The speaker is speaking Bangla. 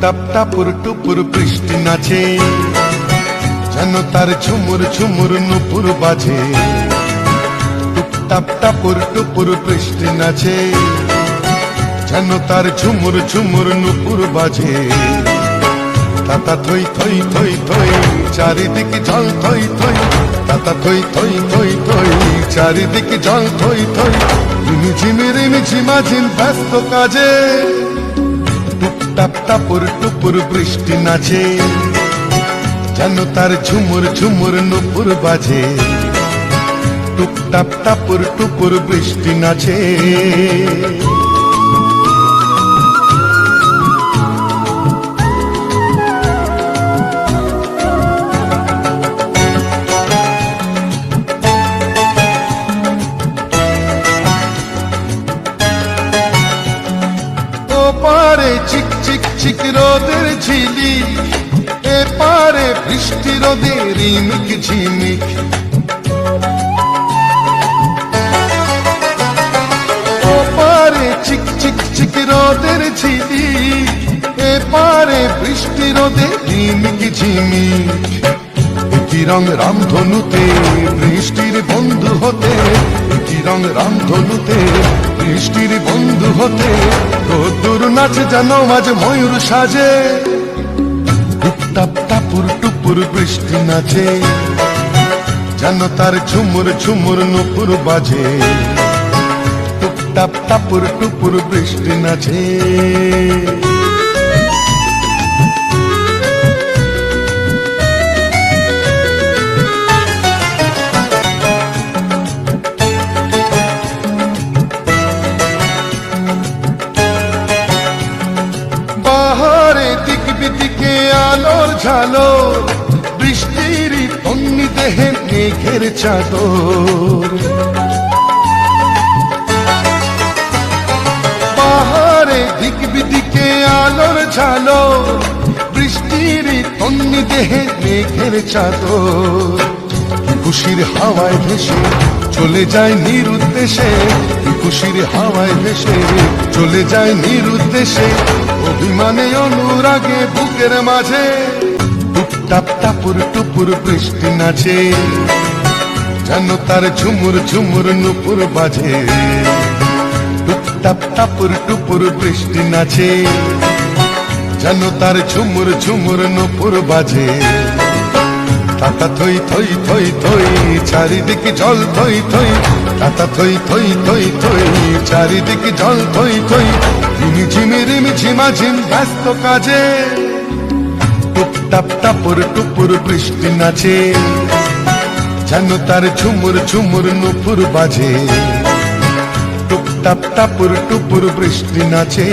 টাপ টাপুর টুপুর বৃষ্টি নাচে, যেন তার ঝুমুর ঝুমুর নুপুর বাজে। টুপ টাপ টাপুর টুপুর বৃষ্টি নাচে, যেন তার ঝুমুর ঝুমুর নুপুর বাজে। তাতা থই থই থই থই চারিদিকে জল থই থই, তাতা থই থই থই থই চারিদিকে জল থই থই। রিমি ঝিমি রিমি ঝিমা ঝিম ব্যস্ত কাজে, টুপ টাপ টাপুর টুপুর বৃষ্টি নাচে, যেন তার ঝুমুর ঝুমুর নুপুর বাজে। টুপ টাপ টাপুর টুপুর বৃষ্টি নাচে। পারে চিক চিক চিক রোদের ঝিলি, এ পারে বৃষ্টি রোদের রিমিক ঝিমিক। ও পারে চিক চিক চিক রোদের ঝিলি, এ পারে বৃষ্টি রোদের রিমিক ঝিমিক। কি রং রামধনুতে বৃষ্টির বন্ধু হতে, কি রং রামধনুতে বৃষ্টির বন্ধু হতে। রোদ্দুর নাচে যেন আজ ময়ূর সাজে, টুপ টাপ টাপুর টুপুর বৃষ্টি নাচে, যেন তার ঝুমুর ঝুমুর নুপুর বাজে। টুপ টাপ টাপুর টুপুর বৃষ্টি নাচে। আলোর ঝালো বৃষ্টির তন্নি দেহে মেঘের চাদর। পাহাড়ে দিক বিদিকে আলোর ঝালো বৃষ্টির তন্নি দেহে মেঘের চাদর। খুশির হাওয়ায় ভেসে চলে যায় নিরুদ্দেশে, খুশির হাওয়ায় ভেসে চলে যায় নিরুদ্দেশে। অভিমানে অনুরাগে বুকের মাঝে, টুপ টাপ টাপুর টুপুর বৃষ্টি নাচে, যেন তার ঝুমুর ঝুমুর নুপুর বাজে। টুপ টাপ টাপুর টুপুর বৃষ্টি নাচে, যেন তার ঝুমুর ঝুমুর নুপুর বাজে। তাতা থই থই থই থই চারিদিকে জল থই থই, তাতা থই থই থই থই চারিদিকে জল থই থই। রিমি ঝিমি রিমি ঝিমা ঝিম ব্যস্ত কাজে, টুপ টাপ টাপুর টুপুর বৃষ্টি নাচে, যেন তার ঝুমুর ঝুমুর নুপুর বাজে। টুপ টাপ টাপুর টুপুর বৃষ্টি নাচে।